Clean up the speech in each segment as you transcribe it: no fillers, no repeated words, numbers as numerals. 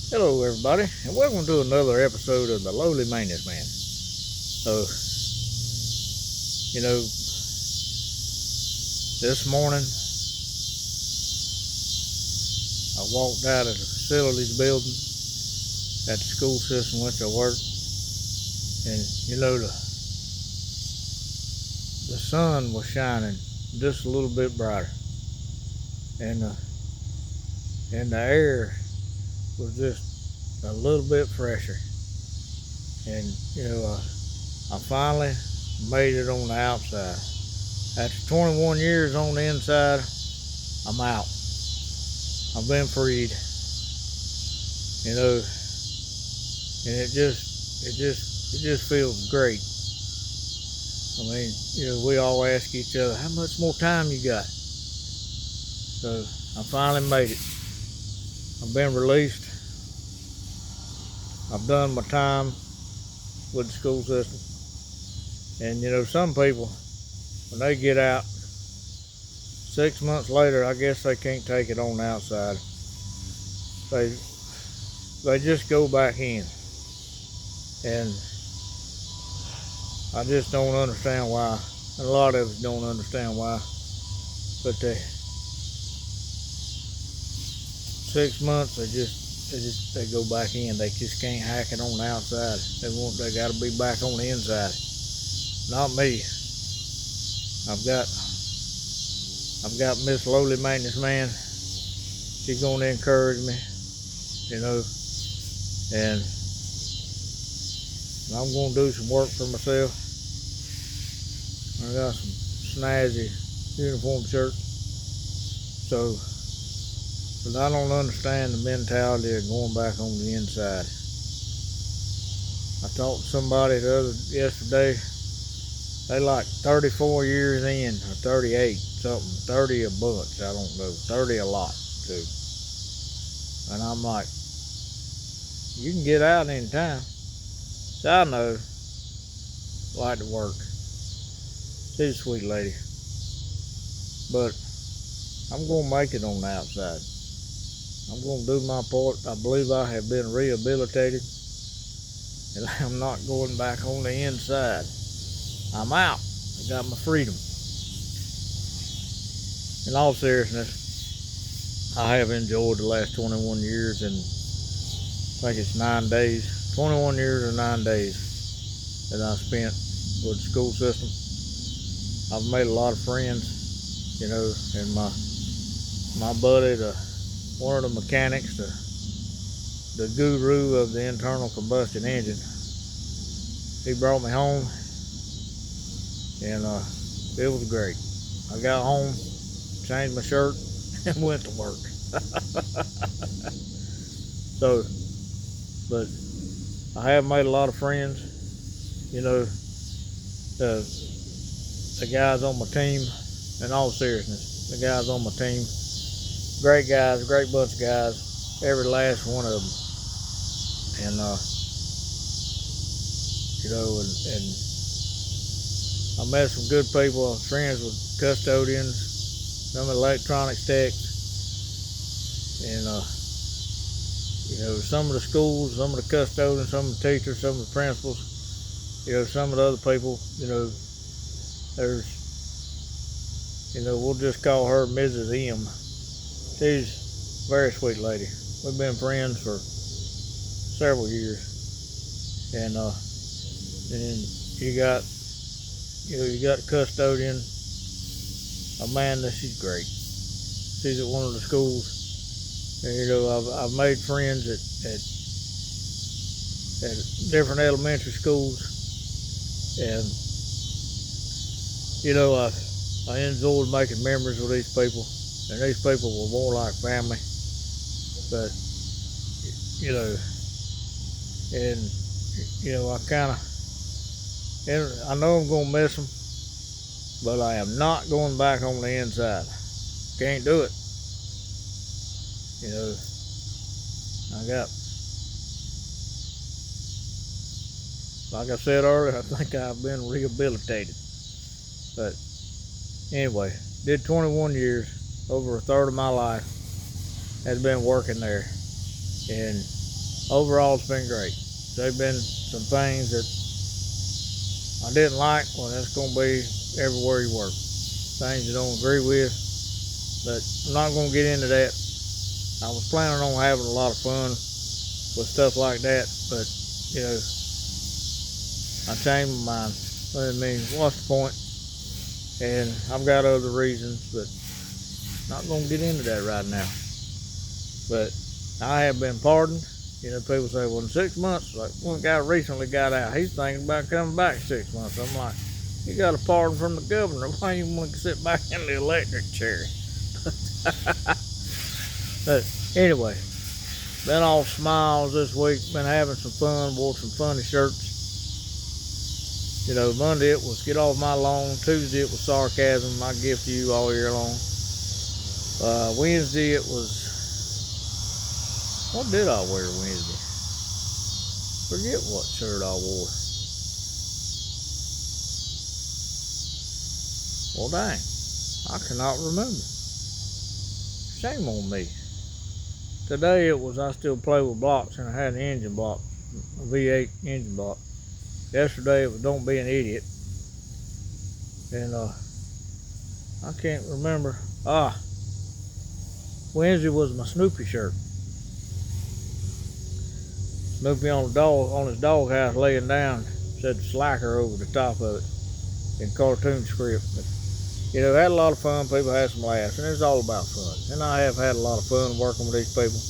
Hello, everybody, and welcome to another episode of the Lowly Maintenance Man. So, you know, this morning I walked out of the facilities building at the school system which I work, and the sun was shining just a little bit brighter, and the air was just a little bit fresher, and I finally made it on the outside. After 21 years on the inside, I'm out. I've been freed, and it just feels great. I mean, we all ask each other, how much more time you got? So I finally made it. I've been released. I've done my time with the school system. And some people, when they get out, 6 months later, I guess they can't take it on the outside. They just go back in. And I just don't understand why. And a lot of us don't understand why. But 6 months, they go back in. They just can't hack it on the outside. They got to be back on the inside. Not me. I've got Miss Lowly Maintenance Man. She's gonna encourage me, and I'm gonna do some work for myself. I got some snazzy uniform shirts, but I don't understand the mentality of going back on the inside. I talked to somebody yesterday. They like 34 years in, or 38, something, 30 a bunch, I don't know, 30 a lot, too. And I'm like, you can get out anytime. So I know, like to work. She's a sweet lady. But I'm going to make it on the outside. I'm going to do my part. I believe I have been rehabilitated. And I'm not going back on the inside. I'm out. I got my freedom. In all seriousness, I have enjoyed the last 21 years and I think it's 9 days, 21 years or 9 days that I spent with the school system. I've made a lot of friends, and my buddy, one of the mechanics, the guru of the internal combustion engine, he brought me home. And it was great. I got home, changed my shirt, and went to work. So, but I have made a lot of friends. The guys on my team, in all seriousness, the guys on my team, great guys, great bunch of guys, every last one of them. And, and I met some good people. I'm friends with custodians, some electronics techs, and some of the schools, some of the custodians, some of the teachers, some of the principals, some of the other people. There's, we'll just call her Mrs. M. She's a very sweet lady. We've been friends for several years, and you got a custodian, Amanda. She's great. She's at one of the schools. And, I've made friends at different elementary schools. And, I enjoyed making memories with these people. And these people were more like family. But, and, I know I'm going to miss them, but I am not going back on the inside. Can't do it. Like I said earlier, I think I've been rehabilitated. But anyway, did 21 years, over a third of my life has been working there. And overall it's been great. There've been some things that I didn't like. Well, that's going to be everywhere you work. Things you don't agree with, but I'm not going to get into that. I was planning on having a lot of fun with stuff like that, but you know, I changed my mind. I mean, what's the point? And I've got other reasons, but not going to get into that right now. But I have been pardoned. You know, people say, well, in 6 months, like one guy recently got out. He's thinking about coming back 6 months. I'm like, you got a pardon from the governor. Why you want to sit back in the electric chair? But anyway, been all smiles this week. Been having some fun. Wore some funny shirts. You know, Monday it was get off my lawn. Tuesday it was sarcasm. My gift to you all year long. Wednesday it was, what did I wear Wednesday? Forget what shirt I wore. Well, dang, I cannot remember. Shame on me. Today it was I still play with blocks and I had an engine block, a V8 engine block. Yesterday it was don't be an idiot. And I can't remember. Wednesday was my Snoopy shirt. Snoopy on his doghouse laying down, said slacker over the top of it in cartoon script. But, you know, had a lot of fun. People had some laughs, and it's all about fun. And I have had a lot of fun working with these people.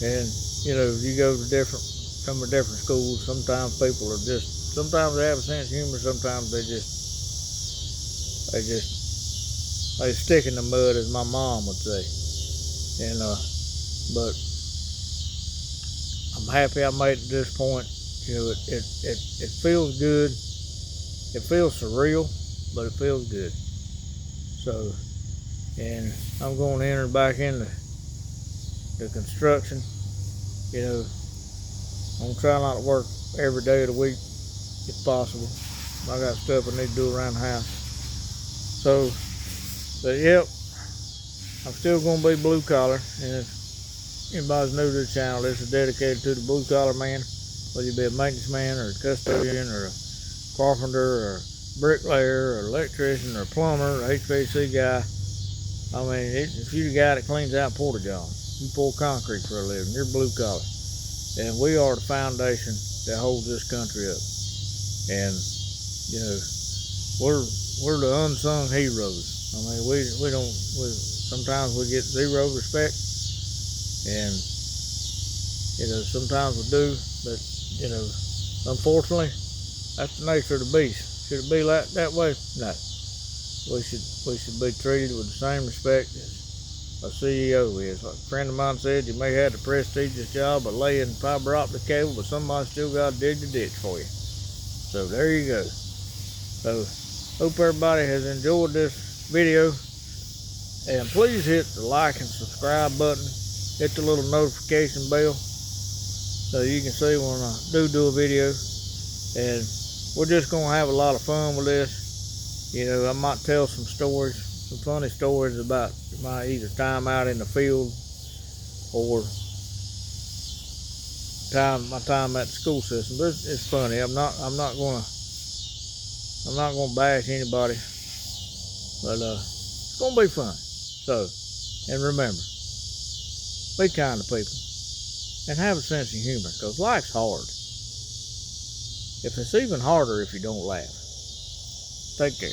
And you know, you go to some of different schools. Sometimes people are sometimes they have a sense of humor. Sometimes they stick in the mud, as my mom would say. And but I'm happy I made it to this point. You know, it feels good. It feels surreal, but it feels good. So, and I'm going to enter back into the construction. You know, I'm gonna try not to work every day of the week if possible. I got stuff I need to do around the house. So, but yep, I'm still gonna be blue collar. And if anybody's new to the channel, this is dedicated to the blue collar man, whether you be a maintenance man or a custodian or a carpenter or a bricklayer or electrician or plumber or HVAC guy. I mean, if you're the guy that cleans out porta johns, you pour concrete for a living, you're blue collar. And we are the foundation that holds this country up. And, you know, we're the unsung heroes. I mean, sometimes we get zero respect. And, you know, sometimes we do, but, you know, unfortunately, that's the nature of the beast. Should it be that way? No. We should be treated with the same respect as a CEO is. Like a friend of mine said, you may have the prestigious job of laying fiber optic cable, but somebody still got to dig the ditch for you. So there you go. So hope everybody has enjoyed this video, and please hit the like and subscribe button. Hit the little notification bell so you can see when I do a video. And we're just gonna have a lot of fun with this. You know, I might tell some funny stories about my either time out in the field or my time at the school system. But it's funny. I'm not gonna bash anybody, but it's gonna be fun. So, and remember, be kind to people and have a sense of humor, because life's hard. It's even harder if you don't laugh. Take care.